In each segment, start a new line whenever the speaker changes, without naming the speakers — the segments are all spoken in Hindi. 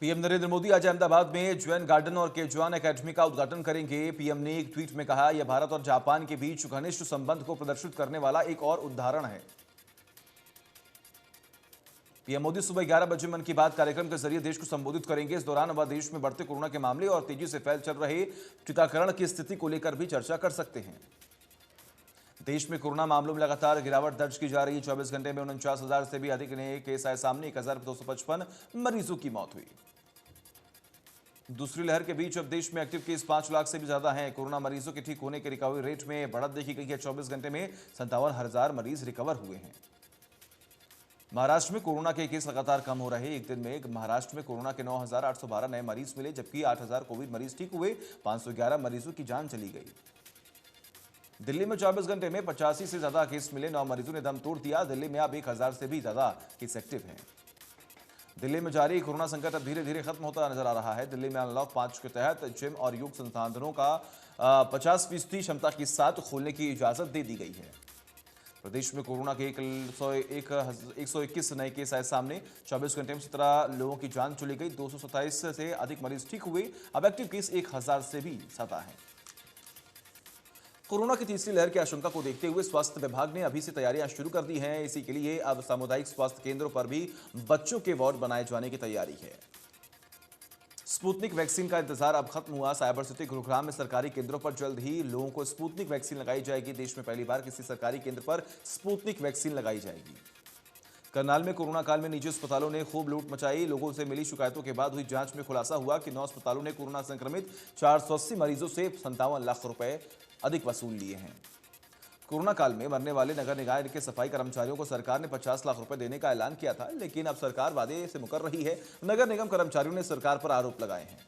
पीएम नरेंद्र मोदी आज अहमदाबाद में जैन गार्डन और केजवान एकेडमी का उद्घाटन करेंगे। पीएम ने एक ट्वीट में कहा, यह भारत और जापान के बीच घनिष्ठ संबंध को प्रदर्शित करने वाला एक और उदाहरण है। पीएम मोदी सुबह 11 बजे मन की बात कार्यक्रम के जरिए देश को संबोधित करेंगे। इस दौरान वह देश में बढ़ते कोरोना के मामले और तेजी से फैल चल रहे टीकाकरण की स्थिति को लेकर भी चर्चा कर सकते हैं। देश में कोरोना मामलों में लगातार गिरावट दर्ज की जा रही है। 24 घंटे में 49,000 से भी अधिक नए केस आए सामने। 1,255 मरीजों की मौत हुई। दूसरी लहर के बीच अब देश में एक्टिव केस 5 लाख से भी ज्यादा हैं। कोरोना मरीजों के ठीक होने के रिकवरी रेट में बढ़त देखी गई है। 24 घंटे में 57,000 मरीज रिकवर हुए हैं। महाराष्ट्र में कोरोना के केस लगातार कम हो रहे। एक दिन में महाराष्ट्र में कोरोना के 9,812 नए मरीज मिले, जबकि 8,000 कोविड मरीज ठीक हुए। 511 मरीजों की जान चली गई। दिल्ली में 24 घंटे में 85 से ज्यादा केस मिले। 9 मरीजों ने दम तोड़ दिया। दिल्ली में अब 1,000 से भी ज्यादा केस एक्टिव हैं। दिल्ली में जारी कोरोना संकट अब धीरे धीरे खत्म होता नजर आ रहा है। दिल्ली में अनलॉक 5 के तहत जिम और योग संसाधनों का 50% क्षमता के साथ खोलने की इजाजत दे दी गई है। प्रदेश में कोरोना के 121 नए केस आए सामने। 24 घंटे में 17 लोगों की जान चली गई। 227 से अधिक मरीज ठीक हुए। अब एक्टिव केस 1,000 से भी ज्यादा है। कोरोना की तीसरी लहर की आशंका को देखते हुए स्वास्थ्य विभाग ने अभी से तैयारियां शुरू कर दी हैं। इसी के लिए अब सामुदायिक स्वास्थ्य केंद्रों पर भी बच्चों के वार्ड बनाए जाने की तैयारी है। स्पुतनिक वैक्सीन का इंतजार अब खत्म हुआ। साइबर सिटी गुरुग्राम में सरकारी केंद्रों पर जल्द ही लोगों को स्पुतनिक वैक्सीन लगाई जाएगी। देश में पहली बार किसी सरकारी केंद्र पर स्पुतनिक वैक्सीन लगाई जाएगी। करनाल में कोरोना काल में निजी अस्पतालों ने खूब लूट मचाई। लोगों से मिली शिकायतों के बाद हुई जांच में खुलासा हुआ कि 9 अस्पतालों ने कोरोना संक्रमित 480 मरीजों से 57 लाख रुपए अधिक वसूल लिए हैं। कोरोना काल में मरने वाले नगर निकाय के सफाई कर्मचारियों को सरकार ने 50 लाख रुपए देने का ऐलान किया था, लेकिन अब सरकार वादे से मुकर रही है। नगर निगम कर्मचारियों ने सरकार पर आरोप लगाए हैं।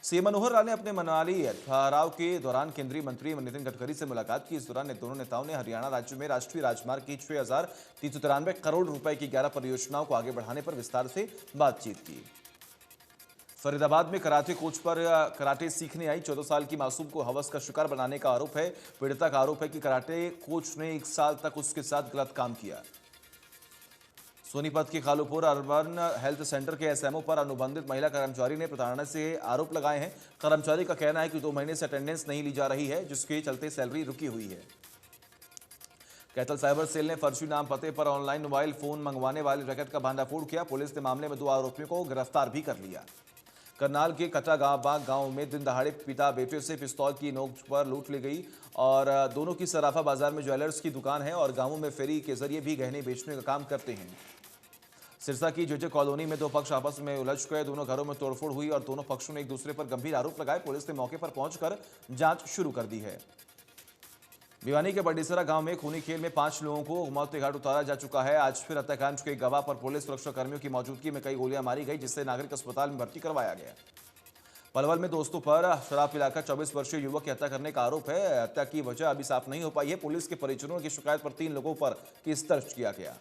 सीएम मनोहर लाल ने अपने मनाली ठहराव के दौरान केंद्रीय मंत्री नितिन गडकरी से मुलाकात की। इस दौरान दोनों नेताओं ने हरियाणा राज्य में राष्ट्रीय राजमार्ग की 6,393 करोड़ रुपए की 11 परियोजनाओं को आगे बढ़ाने पर विस्तार से बातचीत की। फरीदाबाद में कराटे कोच पर कराटे सीखने आई 14 साल की मासूम को हवस का शिकार बनाने का आरोप है। पीड़िता का आरोप है कि कराटे कोच ने 1 साल तक उसके साथ गलत काम किया। सोनीपत के खालूपुर अर्बन हेल्थ सेंटर के एसएमओ पर अनुबंधित महिला कर्मचारी ने प्रताड़ना से आरोप लगाए हैं। कर्मचारी का कहना है कि 2 महीने से अटेंडेंस नहीं ली जा रही है, जिसके चलते सैलरी रुकी हुई है। कैथल साइबर सेल ने फर्जी नाम पते पर ऑनलाइन मोबाइल फोन मंगवाने वाले रैकेट का भांडाफोड़ किया। पुलिस ने मामले में 2 आरोपियों को गिरफ्तार भी कर लिया। करनाल के कटाबाग गांव में दिन दहाड़े पिता बेटे से पिस्तौल की नोक पर लूट ली गई और दोनों की सराफा बाजार में ज्वेलर्स की दुकान है और गांवों में फेरी के जरिए भी गहने बेचने का काम करते हैं। सिरसा की जेजे कॉलोनी में 2 पक्ष आपस में उलझ गए। दोनों घरों में तोड़फोड़ हुई और दोनों पक्षों ने एक दूसरे पर गंभीर आरोप लगाए। पुलिस ने मौके पर पहुंचकर जांच शुरू कर दी है। भिवानी के बडीसरा गांव में खूनी खेल में 5 लोगों को मौत के घाट उतारा जा चुका है। आज फिर हत्याकांड के गवाह पर पुलिस सुरक्षा कर्मियों की मौजूदगी में कई गोलियां मारी गई, जिससे नागरिक अस्पताल में भर्ती करवाया गया। पलवल में दोस्तों पर शराब पिलाकर 24 वर्षीय युवक की हत्या करने का आरोप है। हत्या की वजह अभी साफ नहीं हो पाई है। पुलिस के परिजनों की शिकायत पर 3 लोगों पर केस दर्ज किया गया।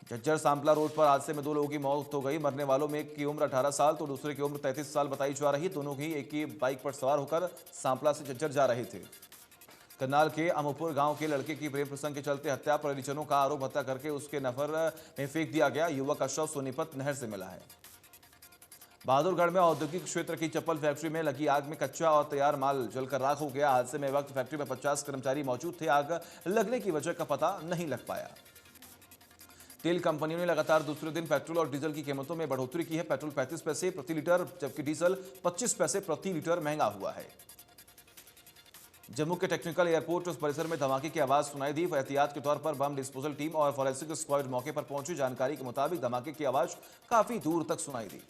झज्जर सांपला रोड पर हादसे में 2 लोगों की मौत हो गई। मरने वालों में एक की उम्र 18 साल तो दूसरे की उम्र 33 साल बताई जा रही है। दोनों ही एक ही बाइक पर सवार होकर सांपला से झज्जर जा रहे थे। करनाल के अमोपुर गांव के लड़के की प्रेम प्रसंग के चलते हत्या, परिजनों का आरोप हत्या करके उसके नफर में फेंक दिया गया। युवक का शव सोनीपत नहर से मिला है। बहादुरगढ़ में औद्योगिक क्षेत्र की चप्पल फैक्ट्री में लगी आग में कच्चा और तैयार माल जलकर राख हो गया। हादसे में वक्त फैक्ट्री में 50 कर्मचारी मौजूद थे। आग लगने की वजह का पता नहीं लग पाया। तेल कंपनियों ने लगातार दूसरे दिन पेट्रोल और डीजल की कीमतों में बढ़ोतरी की है। पेट्रोल 35 पैसे प्रति लीटर जबकि डीजल 25 पैसे प्रति लीटर महंगा हुआ है। जम्मू के टेक्निकल एयरपोर्ट परिसर में धमाके की आवाज सुनाई दी। एहतियात के तौर पर बम डिस्पोजल टीम और फॉरेंसिक स्क्वाड मौके पर पहुंची। जानकारी के मुताबिक धमाके की आवाज काफी दूर तक सुनाई दी।